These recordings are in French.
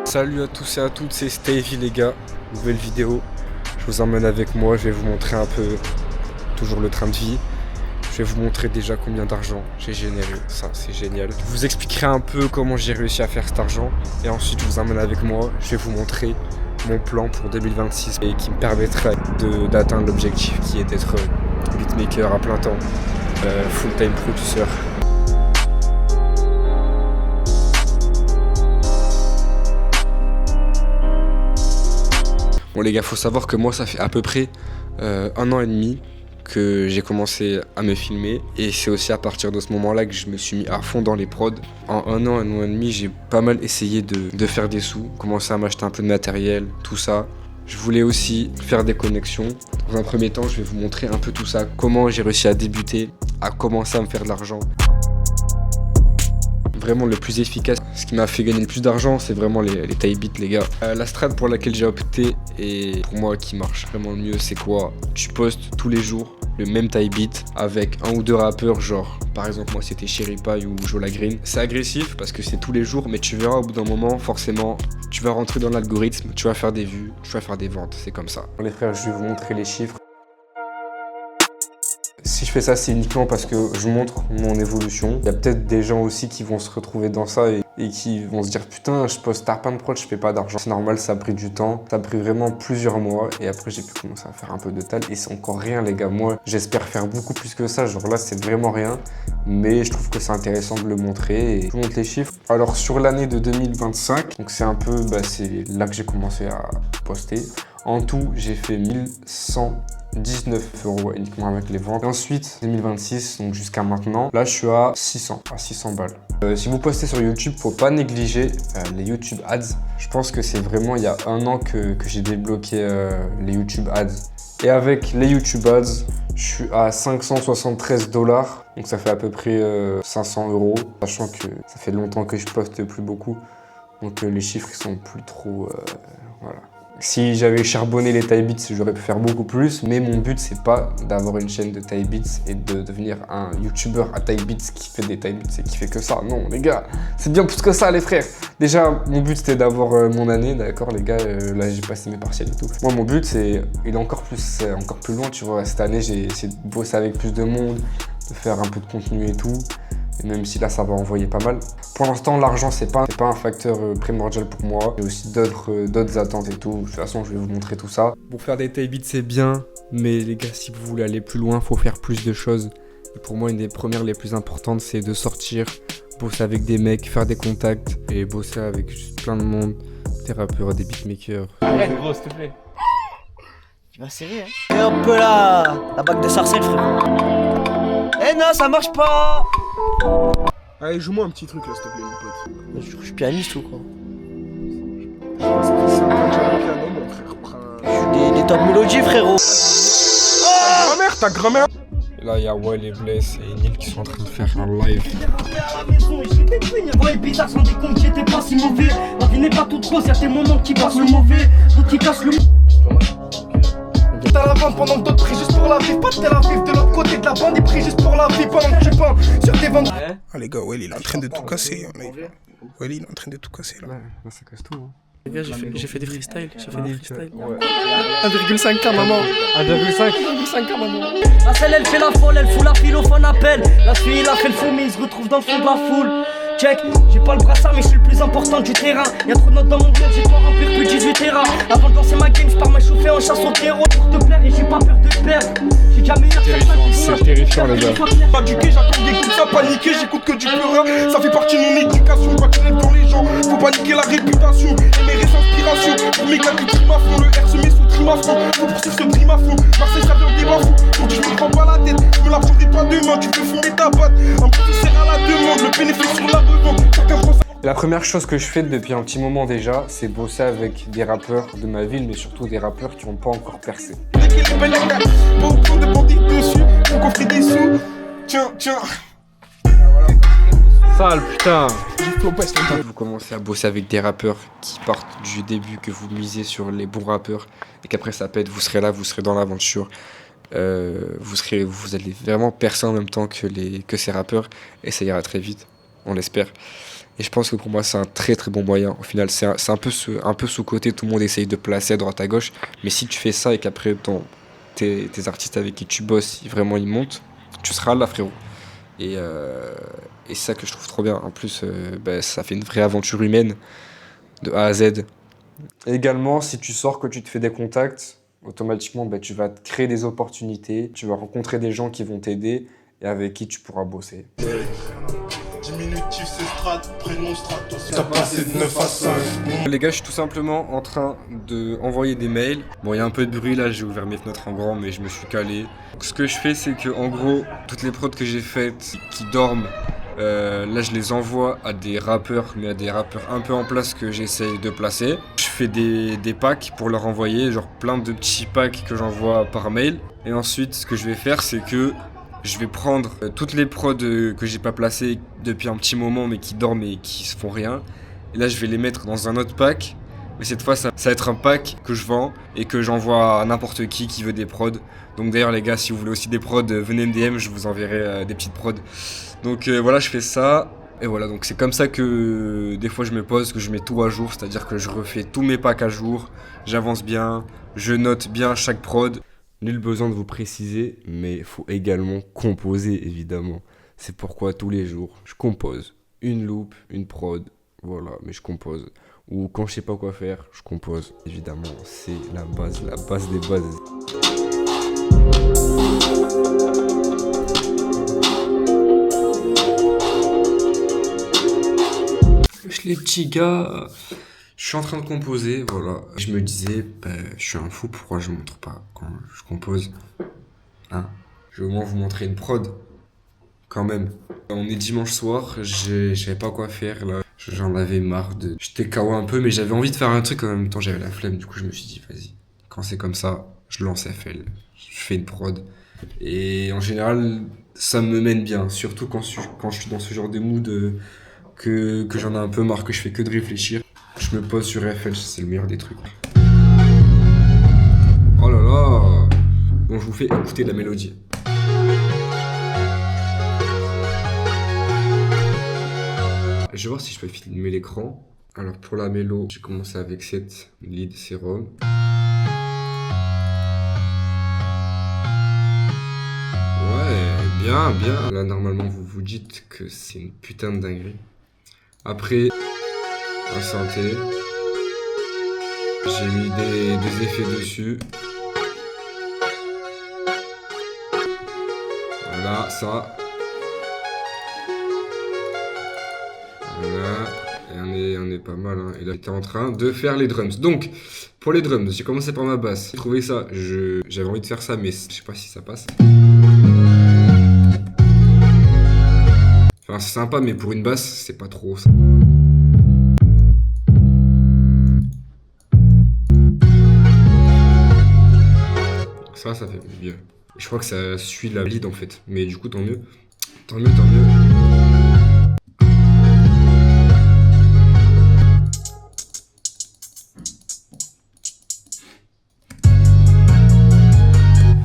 Salut à tous et à toutes, c'est Stevie les gars, nouvelle vidéo. Je vous emmène avec moi, je vais vous montrer un peu toujours le train de vie. Je vais vous montrer déjà combien d'argent j'ai généré, ça c'est génial. Je vous expliquerai un peu comment j'ai réussi à faire cet argent. Et ensuite je vous emmène avec moi, je vais vous montrer mon plan pour 2026 et qui me permettra d'atteindre l'objectif qui est d'être beatmaker à plein temps, full-time producer. Bon les gars, faut savoir que moi ça fait à peu près 1 an et demi que j'ai commencé à me filmer, et c'est aussi à partir de ce moment-là que je me suis mis à fond dans les prods. En 1 an et demi, j'ai pas mal essayé de faire des sous, commencer à m'acheter un peu de matériel, tout ça. Je voulais aussi faire des connexions. Dans un premier temps, je vais vous montrer un peu tout ça, comment j'ai réussi à débuter, à commencer à me faire de l'argent. Vraiment le plus efficace, ce qui m'a fait gagner le plus d'argent, c'est vraiment les taille beats les gars. La strat pour laquelle j'ai opté et pour moi qui marche vraiment le mieux, c'est quoi? Tu postes tous les jours le même taille beat avec 1 ou 2 rappeurs, genre par exemple moi c'était Cherry Pie ou Jola Green. C'est agressif parce que c'est tous les jours, mais tu verras au bout d'un moment forcément tu vas rentrer dans l'algorithme, tu vas faire des vues, tu vas faire des ventes, c'est comme ça. Les frères, je vais vous montrer les chiffres. Si je fais ça, c'est uniquement parce que je montre mon évolution. Il y a peut-être des gens aussi qui vont se retrouver dans ça et qui vont se dire putain, je poste plein de prods, je fais pas d'argent. C'est normal, ça a pris du temps. Ça a pris vraiment plusieurs mois et après j'ai pu commencer à faire un peu de tal et c'est encore rien les gars. Moi, j'espère faire beaucoup plus que ça. Genre là, c'est vraiment rien, mais je trouve que c'est intéressant de le montrer et je vous montre les chiffres. Alors sur l'année de 2025, donc c'est un peu, c'est là que j'ai commencé à poster. En tout, j'ai fait 1119 € uniquement avec les ventes. Et ensuite, 2026, donc jusqu'à maintenant, là je suis à 600 balles. Si vous postez sur YouTube, faut pas négliger les YouTube Ads. Je pense que c'est vraiment il y a 1 an que j'ai débloqué les YouTube Ads. Et avec les YouTube Ads, je suis à 573 $. Donc ça fait à peu près 500 €. Sachant que ça fait longtemps que je poste plus beaucoup. Donc les chiffres ils sont plus trop... voilà. Si j'avais charbonné les taille beats, j'aurais pu faire beaucoup plus, mais mon but c'est pas d'avoir une chaîne de taille beats et de devenir un youtubeur à taille beats qui fait des taille beats et qui fait que ça. Non les gars, c'est bien plus que ça les frères. Déjà mon but c'était d'avoir mon année, d'accord les gars, là j'ai passé mes partiels et tout. Moi mon but il est encore plus loin, tu vois. Cette année j'ai essayé de bosser avec plus de monde, de faire un peu de contenu et tout. Et même si là ça va envoyer pas mal. Pour l'instant l'argent c'est pas un facteur primordial pour moi. Il y a aussi d'autres attentes et tout. De toute façon je vais vous montrer tout ça. Pour faire des taille beats c'est bien, mais les gars si vous voulez aller plus loin faut faire plus de choses. Et pour moi une des premières les plus importantes c'est de sortir, bosser avec des mecs, faire des contacts et bosser avec juste plein de monde. Des rappeurs, des beatmakers. Arrête gros s'il te plaît. Tu vas serrer hein. Et un peu la bague de sarcelle frérot. Eh non ça marche pas. Allez, joue-moi un petit truc là, s'il te plaît, mon pote. Je suis pianiste ou quoi? C'est un piano, mon frère. Je suis des top mélodies, frérot. Ta grand-mère. Et là, il y a Well et Bless et Neil qui sont en train de faire un live. Ouais, bizarre, sans décompte, j'étais pas si mauvais. La vie n'est pas toute rose, y'a des moments qui passent le mauvais, d'autres qui cassent le. T'as la vente pendant que d'autres prient juste pour la vie. Pas de la vivre de l'autre côté de la bande, ils prient juste pour la vie pendant que tu peins sur tes ventes. Ah les gars, Well il est en train de tout casser. Well il est en train de tout casser là. Ouais, là ça casse tout. Hein. Les gars, j'ai fait des freestyles. Ouais. 1,5K maman. 1,5K maman. La selle elle fait la folle, elle fout la file au phone appel. La fille elle a fait le fou mais il se retrouve dans le fond de la foule. Check, j'ai pas le brassard mais je suis le plus important du terrain. Y'a trop de notes dans mon cœur, j'ai pas remplir plus de 18 terrains. Avant de lancer ma game, je pars m'échauffer en chasse au terreau pour te plaire et j'ai pas peur de te perdre. J'ai déjà meilleur C'est terrifiant les gars. Pas éduqué, j'accorde des coups, ça paniquer, j'écoute que du pleurer. Ça fait partie de mon éducation, quand tu lèves dans les gens. Faut paniquer la réputation et mes inspirations. Pour mes gars qui triment à fond, le R se met sous trim à fond. Faut poursuivre ce dream à fond. Marseille ça vient au débat fou. Pour que je me prends pas la tête, je me la prendrai pas demain. Tu peux fumer ta patte, un petit serre à la demande. Le bénéfice sur la revente, chacun prend sa. La première chose que je fais depuis un petit moment déjà, c'est bosser avec des rappeurs de ma ville, mais surtout des rappeurs qui n'ont pas encore percé. Beaucoup de bandits dessus, faut qu'on ferait des sous. Tiens. Sale putain. Vous commencez à bosser avec des rappeurs qui partent du début, que vous misez sur les bons rappeurs et qu'après ça pète, vous serez là, vous serez dans l'aventure. vous allez vraiment percer en même temps que ces rappeurs, et ça ira très vite, on l'espère. Et je pense que pour moi, c'est un très très bon moyen. Au final, c'est un peu sous-côté, tout le monde essaye de placer à droite à gauche, mais si tu fais ça et qu'après tes artistes avec qui tu bosses, si vraiment ils montent, tu seras là, frérot. Et c'est ça que je trouve trop bien. En plus, ça fait une vraie aventure humaine de A à Z. Également, si tu sors, que tu te fais des contacts, automatiquement, tu vas te créer des opportunités, tu vas rencontrer des gens qui vont t'aider et avec qui tu pourras bosser. Diminutif, c'est strat, prénom stratos. T'as passé de 9 à 5. Les gars, je suis tout simplement en train d'envoyer des mails. Bon, il y a un peu de bruit là, j'ai ouvert mes fenêtres en grand, mais je me suis calé. Donc, ce que je fais, c'est que en gros, toutes les prods que j'ai faites qui dorment, là je les envoie à des rappeurs, mais à des rappeurs un peu en place que j'essaye de placer. Je fais des packs pour leur envoyer, genre plein de petits packs que j'envoie par mail. Et ensuite, ce que je vais faire, c'est que je vais prendre toutes les prods que j'ai pas placées depuis un petit moment mais qui dorment et qui se font rien. Et là je vais les mettre dans un autre pack. Mais cette fois ça va être un pack que je vends et que j'envoie à n'importe qui veut des prods. Donc d'ailleurs les gars, si vous voulez aussi des prods, venez me DM, je vous enverrai des petites prods. Donc voilà, je fais ça. Et voilà, donc c'est comme ça que des fois je me pose, que je mets tout à jour. C'est-à-dire que je refais tous mes packs à jour. J'avance bien, je note bien chaque prod. Nul besoin de vous préciser, mais il faut également composer, évidemment. C'est pourquoi tous les jours, je compose. Une loop, une prod, voilà, mais je compose. Ou quand je sais pas quoi faire, je compose. Évidemment, c'est la base des bases. Les petits gars... Je suis en train de composer, voilà. Je me disais, je suis un fou, pourquoi je montre pas quand je compose, hein? Je vais au moins vous montrer une prod, quand même. On est dimanche soir, je savais pas quoi faire, là. J'en avais marre J'étais KO un peu, mais j'avais envie de faire un truc, en même temps j'avais la flemme, du coup je me suis dit, vas-y. Quand c'est comme ça, je lance FL, je fais une prod. Et en général, ça me mène bien, surtout quand je suis dans ce genre de mood, que j'en ai un peu marre, que je fais que de réfléchir. Je me pose sur FL, c'est le meilleur des trucs. Oh là là! Bon, je vous fais écouter la mélodie. Je vais voir si je peux filmer l'écran. Alors pour la mélo, j'ai commencé avec cette lead sérum. Ouais, bien. Là normalement vous vous dites que c'est une putain de dinguerie. Après, un synthé. J'ai mis des effets dessus. Voilà, ça. Voilà. Et on est pas mal, hein. Et là, j'étais en train de faire les drums. Donc, pour les drums, j'ai commencé par ma basse. J'ai trouvé ça, j'avais envie de faire ça, mais je sais pas si ça passe. Enfin, c'est sympa, mais pour une basse, c'est pas trop ça. Ça fait mieux. Je crois que ça suit la lead en fait. Mais du coup, tant mieux. Tant mieux.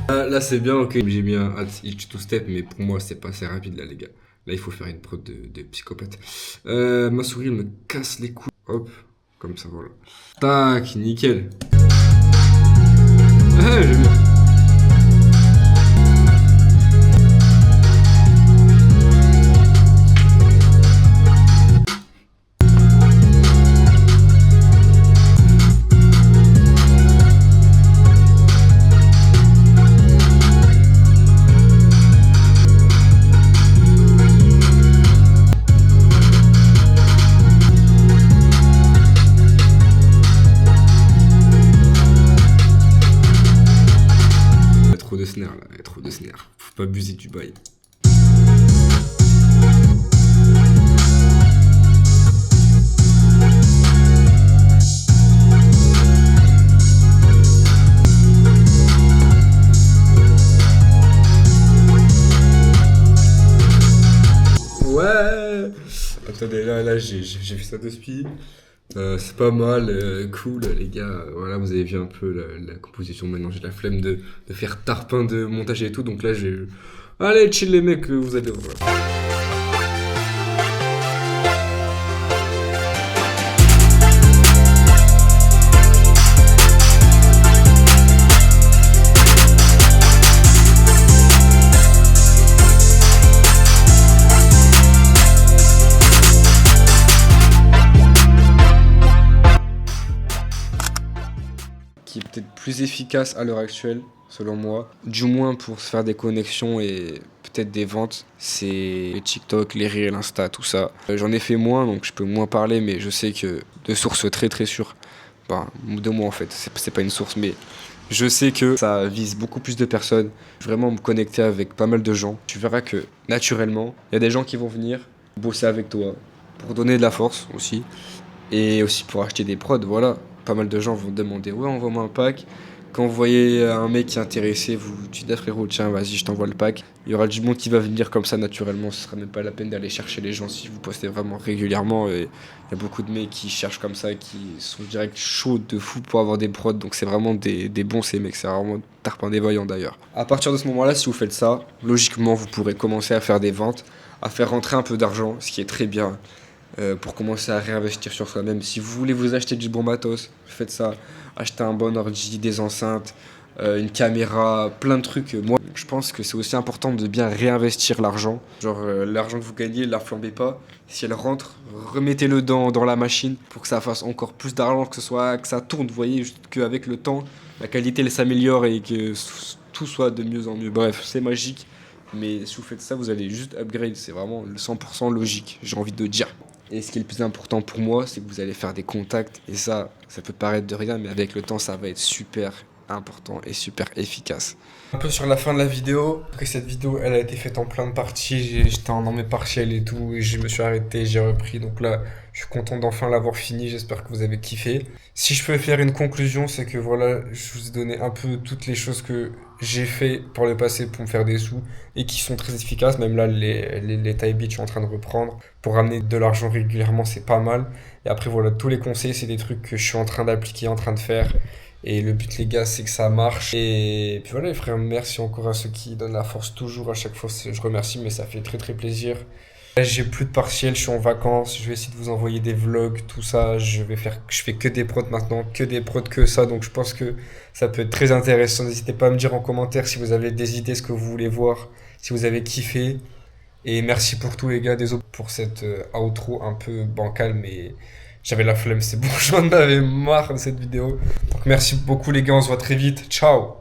Là, c'est bien, ok. J'ai mis un hitch to step, mais pour moi, c'est pas assez rapide là, les gars. Là, il faut faire une prod de psychopathe. Ma souris, elle me casse les couilles. Hop, comme ça, voilà. Tac, nickel. J'aime bien. Trop de snare. Faut pas abuser du bail. Ouais. Attendez, là j'ai fait ça de spi. C'est pas mal, cool les gars, voilà vous avez vu un peu la composition, maintenant j'ai la flemme de faire tarpin de montage et tout, donc là j'ai... Allez chill les mecs, vous allez voir. Qui est peut-être plus efficace à l'heure actuelle, selon moi. Du moins pour se faire des connexions et peut-être des ventes, c'est les TikTok, les Reels, l'Insta, tout ça. J'en ai fait moins, donc je peux moins parler, mais je sais que de sources très très sûres, de moi en fait, c'est pas une source, mais je sais que ça vise beaucoup plus de personnes. Vraiment me connecter avec pas mal de gens. Tu verras que naturellement, il y a des gens qui vont venir bosser avec toi pour donner de la force aussi. Et aussi pour acheter des prods, voilà. Pas mal de gens vont demander, ouais, envoie-moi un pack. Quand vous voyez un mec qui est intéressé, vous dites, ah, frérot, tiens, vas-y, je t'envoie le pack. Il y aura du monde qui va venir comme ça naturellement. Ce sera même pas la peine d'aller chercher les gens si vous postez vraiment régulièrement. Et il y a beaucoup de mecs qui cherchent comme ça, qui sont direct chauds de fou pour avoir des prods. Donc c'est vraiment des bons ces mecs. C'est vraiment tarpin des voyants d'ailleurs. À partir de ce moment-là, si vous faites ça, logiquement, vous pourrez commencer à faire des ventes, à faire rentrer un peu d'argent, ce qui est très bien. Pour commencer à réinvestir sur soi-même. Si vous voulez vous acheter du bon matos, faites ça. Achetez un bon ordi, des enceintes, une caméra, plein de trucs. Moi, je pense que c'est aussi important de bien réinvestir l'argent. Genre, l'argent que vous gagnez, ne la flambez pas. Si elle rentre, remettez-le dans la machine pour que ça fasse encore plus d'argent, que ça tourne. Vous voyez, juste qu'avec le temps, la qualité elle s'améliore et que tout soit de mieux en mieux. Bref, c'est magique. Mais si vous faites ça, vous allez juste upgrade. C'est vraiment le 100% logique, j'ai envie de dire. Et ce qui est le plus important pour moi, c'est que vous allez faire des contacts. Et ça peut paraître de rien, mais avec le temps, ça va être super important et super efficace. Un peu sur la fin de la vidéo, après cette vidéo elle a été faite en plein de parties, j'étais dans mes partiels et tout, et je me suis arrêté, j'ai repris, donc là je suis content d'enfin l'avoir fini, j'espère que vous avez kiffé. Si je peux faire une conclusion, c'est que voilà, je vous ai donné un peu toutes les choses que j'ai fait par le passé pour me faire des sous et qui sont très efficaces, même là les Thai Beats je suis en train de reprendre pour ramener de l'argent régulièrement, c'est pas mal. Et après voilà, tous les conseils c'est des trucs que je suis en train d'appliquer, en train de faire. Et le but les gars c'est que ça marche. Et puis voilà les frères, merci encore à ceux qui donnent la force toujours à chaque fois, je remercie mais ça fait très très plaisir. Là j'ai plus de partiel, je suis en vacances, je vais essayer de vous envoyer des vlogs, tout ça, je fais que des prods maintenant, que des prods que ça, donc je pense que ça peut être très intéressant. N'hésitez pas à me dire en commentaire si vous avez des idées, ce que vous voulez voir, si vous avez kiffé. Et merci pour tout les gars, désolé pour cette outro un peu bancale mais j'avais la flemme, c'est bon, j'en avais marre de cette vidéo. Donc merci beaucoup les gars, on se voit très vite, ciao.